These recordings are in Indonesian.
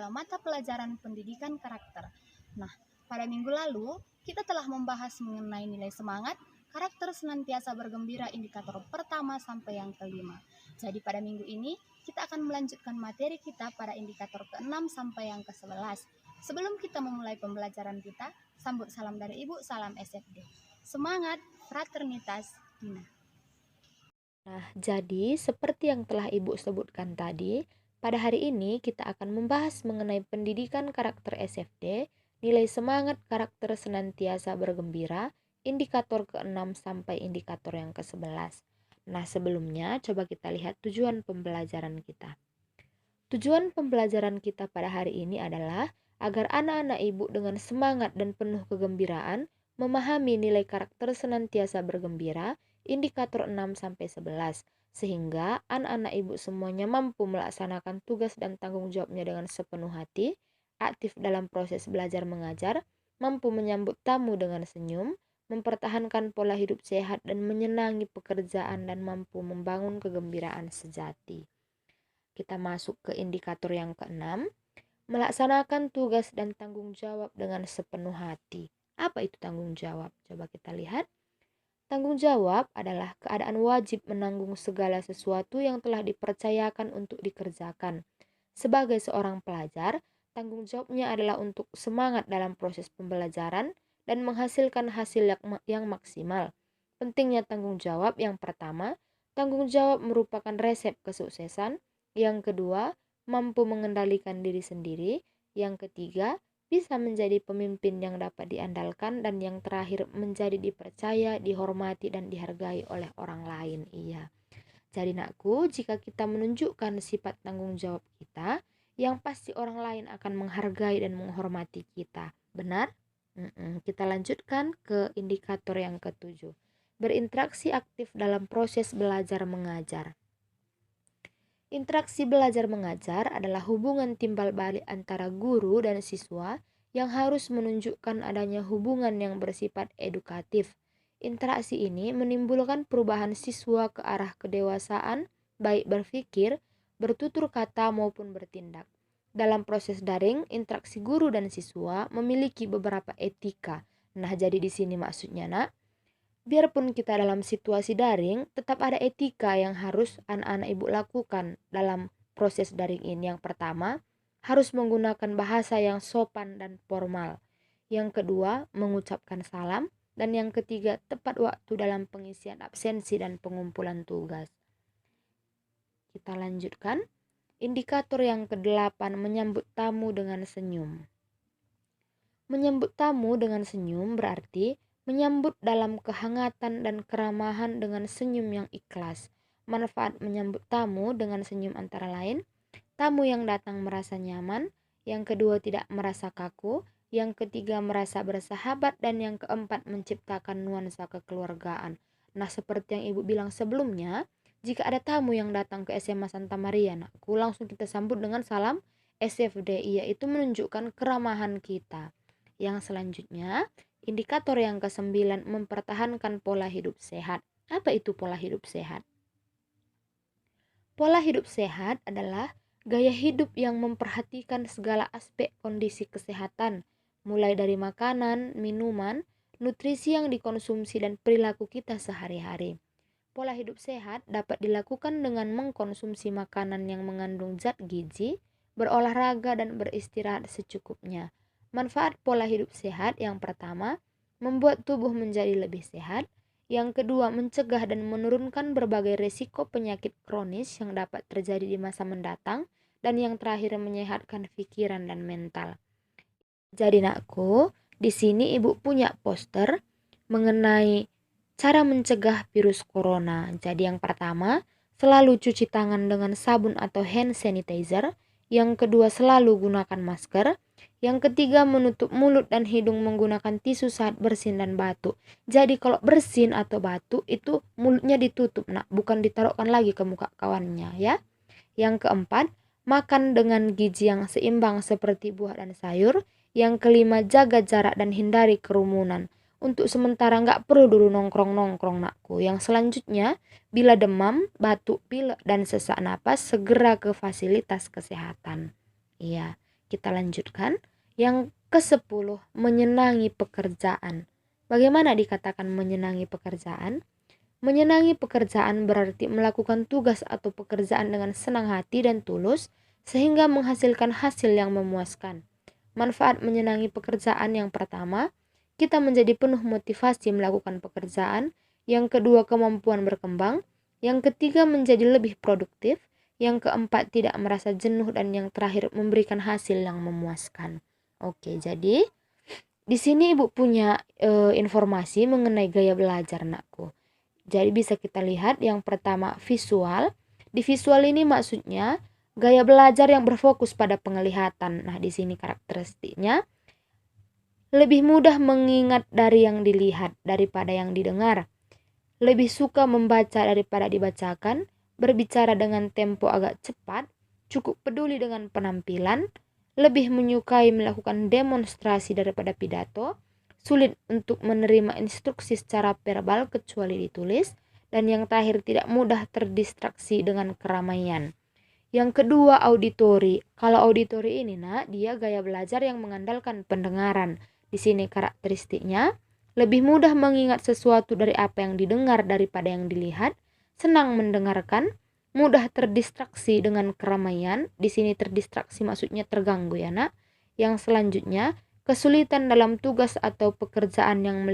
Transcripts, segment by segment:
adalah mata pelajaran pendidikan karakter. Nah, pada minggu lalu kita telah membahas mengenai nilai semangat, karakter senantiasa bergembira indikator pertama sampai yang kelima. Jadi pada minggu ini kita akan melanjutkan materi kita pada indikator ke-6 sampai yang ke-11. Sebelum kita memulai pembelajaran kita, sambut salam dari Ibu, salam SFD. Semangat, fraternitas, Dina. Nah, jadi seperti yang telah Ibu sebutkan tadi, pada hari ini kita akan membahas mengenai pendidikan karakter SFD, nilai semangat karakter senantiasa bergembira, indikator ke-6 sampai indikator yang ke-11. Nah, sebelumnya coba kita lihat tujuan pembelajaran kita. Tujuan pembelajaran kita pada hari ini adalah agar anak-anak Ibu dengan semangat dan penuh kegembiraan memahami nilai karakter senantiasa bergembira, indikator 6-11, sehingga anak-anak Ibu semuanya mampu melaksanakan tugas dan tanggung jawabnya dengan sepenuh hati, aktif dalam proses belajar mengajar, mampu menyambut tamu dengan senyum, mempertahankan pola hidup sehat dan menyenangi pekerjaan dan mampu membangun kegembiraan sejati. Kita masuk ke indikator yang ke-6, melaksanakan tugas dan tanggung jawab dengan sepenuh hati. Apa itu tanggung jawab? Coba kita lihat. Tanggung jawab adalah keadaan wajib menanggung segala sesuatu yang telah dipercayakan untuk dikerjakan. Sebagai seorang pelajar, tanggung jawabnya adalah untuk semangat dalam proses pembelajaran dan menghasilkan hasil yang maksimal. Pentingnya tanggung jawab yang pertama, tanggung jawab merupakan resep kesuksesan. Yang kedua, mampu mengendalikan diri sendiri. Yang ketiga, bisa menjadi pemimpin yang dapat diandalkan. Dan yang terakhir, menjadi dipercaya, dihormati, dan dihargai oleh orang lain. Iya. Jadi nakku, jika kita menunjukkan sifat tanggung jawab kita, yang pasti orang lain akan menghargai dan menghormati kita. Benar? Kita lanjutkan ke indikator yang ke-7. Berinteraksi aktif dalam proses belajar mengajar. Interaksi belajar mengajar adalah hubungan timbal balik antara guru dan siswa yang harus menunjukkan adanya hubungan yang bersifat edukatif. Interaksi ini menimbulkan perubahan siswa ke arah kedewasaan, baik berpikir, bertutur kata maupun bertindak. Dalam proses daring, interaksi guru dan siswa memiliki beberapa etika. Nah, jadi di sini maksudnya, Nak, biarpun kita dalam situasi daring, tetap ada etika yang harus anak-anak Ibu lakukan dalam proses daring ini. Yang pertama, harus menggunakan bahasa yang sopan dan formal. Yang kedua, mengucapkan salam. Dan yang ketiga, tepat waktu dalam pengisian absensi dan pengumpulan tugas. Kita lanjutkan. Indikator yang ke-8, menyambut tamu dengan senyum. Menyambut tamu dengan senyum berarti menyambut dalam kehangatan dan keramahan dengan senyum yang ikhlas. Manfaat menyambut tamu dengan senyum antara lain, tamu yang datang merasa nyaman, yang kedua tidak merasa kaku, yang ketiga merasa bersahabat, dan yang keempat menciptakan nuansa kekeluargaan. Nah, seperti yang Ibu bilang sebelumnya, jika ada tamu yang datang ke SMA Santa Maria, langsung kita sambut dengan salam SFD, yaitu menunjukkan keramahan kita. Yang selanjutnya, indikator yang ke-9, mempertahankan pola hidup sehat. Apa itu pola hidup sehat? Pola hidup sehat adalah gaya hidup yang memperhatikan segala aspek kondisi kesehatan, mulai dari makanan, minuman, nutrisi yang dikonsumsi, dan perilaku kita sehari-hari. Pola hidup sehat dapat dilakukan dengan mengkonsumsi makanan yang mengandung zat gizi, berolahraga, dan beristirahat secukupnya. Manfaat pola hidup sehat yang pertama, membuat tubuh menjadi lebih sehat. Yang kedua, mencegah dan menurunkan berbagai risiko penyakit kronis yang dapat terjadi di masa mendatang. Dan yang terakhir, menyehatkan pikiran dan mental. Jadi nakku, di sini Ibu punya poster mengenai cara mencegah virus corona. Jadi yang pertama, selalu cuci tangan dengan sabun atau hand sanitizer. Yang kedua, selalu gunakan masker. Yang ketiga, menutup mulut dan hidung menggunakan tisu saat bersin dan batuk. Jadi kalau bersin atau batuk itu mulutnya ditutup, bukan ditaruhkan lagi ke muka kawannya ya. Yang keempat, makan dengan gizi yang seimbang seperti buah dan sayur. Yang kelima, jaga jarak dan hindari kerumunan. Untuk sementara nggak perlu dulu nongkrong-nongkrong nakku. Yang selanjutnya, bila demam, batuk, pilek, dan sesak napas, segera ke fasilitas kesehatan. Iya, Kita lanjutkan. Yang ke-10, menyenangi pekerjaan. Bagaimana dikatakan menyenangi pekerjaan? Menyenangi pekerjaan berarti melakukan tugas atau pekerjaan dengan senang hati dan tulus sehingga menghasilkan hasil yang memuaskan. Manfaat menyenangi pekerjaan: yang pertama, kita menjadi penuh motivasi melakukan pekerjaan. Yang kedua, kemampuan berkembang. Yang ketiga, menjadi lebih produktif. Yang keempat, tidak merasa jenuh. Dan yang terakhir, memberikan hasil yang memuaskan. Oke, jadi di sini Ibu punya informasi mengenai gaya belajar, nakku. Jadi bisa kita lihat yang pertama, visual. Di visual ini maksudnya gaya belajar yang berfokus pada penglihatan. Nah, di sini karakteristiknya lebih mudah mengingat dari yang dilihat daripada yang didengar. Lebih suka membaca daripada dibacakan, berbicara dengan tempo agak cepat, cukup peduli dengan penampilan, lebih menyukai melakukan demonstrasi daripada pidato, sulit untuk menerima instruksi secara verbal kecuali ditulis, dan yang terakhir tidak mudah terdistraksi dengan keramaian. Yang kedua, auditori. Kalau auditori ini, dia gaya belajar yang mengandalkan pendengaran. Di sini karakteristiknya lebih mudah mengingat sesuatu dari apa yang didengar daripada yang dilihat, senang mendengarkan, mudah terdistraksi dengan keramaian. Di sini terdistraksi maksudnya terganggu ya, Nak. Yang selanjutnya, kesulitan dalam tugas atau pekerjaan yang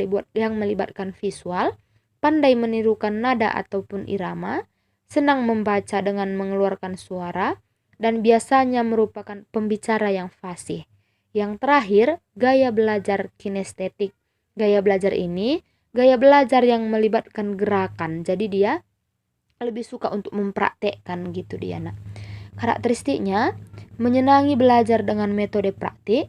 melibatkan visual, pandai menirukan nada ataupun irama, senang membaca dengan mengeluarkan suara, dan biasanya merupakan pembicara yang fasih. Yang terakhir, gaya belajar kinestetik. Gaya belajar ini gaya belajar yang melibatkan gerakan. Jadi dia lebih suka untuk mempraktekkan gitu dia, Nak. Karakteristiknya menyenangi belajar dengan metode praktik.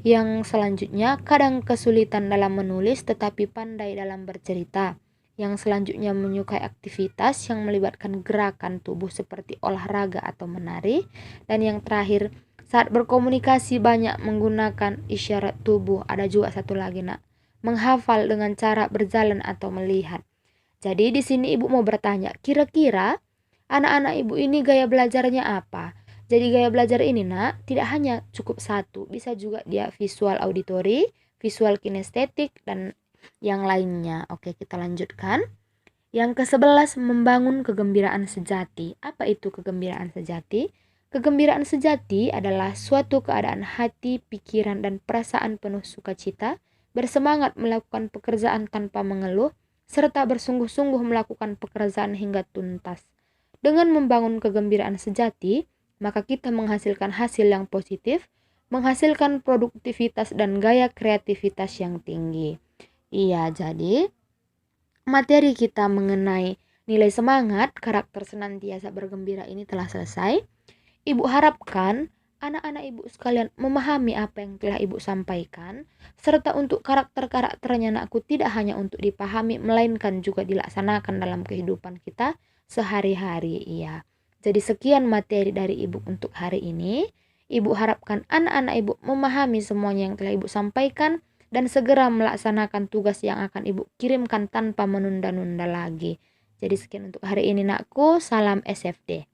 Yang selanjutnya, kadang kesulitan dalam menulis tetapi pandai dalam bercerita. Yang selanjutnya, menyukai aktivitas yang melibatkan gerakan tubuh seperti olahraga atau menari. Dan yang terakhir, saat berkomunikasi banyak menggunakan isyarat tubuh. Ada juga satu lagi, Nak, menghafal dengan cara berjalan atau melihat. Jadi di sini Ibu mau bertanya, kira-kira anak-anak Ibu ini gaya belajarnya apa? Jadi gaya belajar ini, Nak, tidak hanya cukup satu, bisa juga dia visual auditori, visual kinestetik, dan yang lainnya. Oke, kita lanjutkan. Yang ke-11, membangun kegembiraan sejati. Apa itu kegembiraan sejati? Kegembiraan sejati adalah suatu keadaan hati, pikiran, dan perasaan penuh sukacita, bersemangat melakukan pekerjaan tanpa mengeluh, serta bersungguh-sungguh melakukan pekerjaan hingga tuntas. Dengan membangun kegembiraan sejati, maka kita menghasilkan hasil yang positif, menghasilkan produktivitas dan gaya kreativitas yang tinggi. Iya, jadi materi kita mengenai nilai semangat, karakter senantiasa bergembira ini telah selesai. Ibu harapkan anak-anak Ibu sekalian memahami apa yang telah Ibu sampaikan, serta untuk karakter-karakternya, Nakku, tidak hanya untuk dipahami, melainkan juga dilaksanakan dalam kehidupan kita sehari-hari. Iya. Jadi sekian materi dari Ibu untuk hari ini. Ibu harapkan anak-anak Ibu memahami semuanya yang telah Ibu sampaikan dan segera melaksanakan tugas yang akan Ibu kirimkan tanpa menunda-nunda lagi. Jadi sekian untuk hari ini, Nakku. Salam SFD.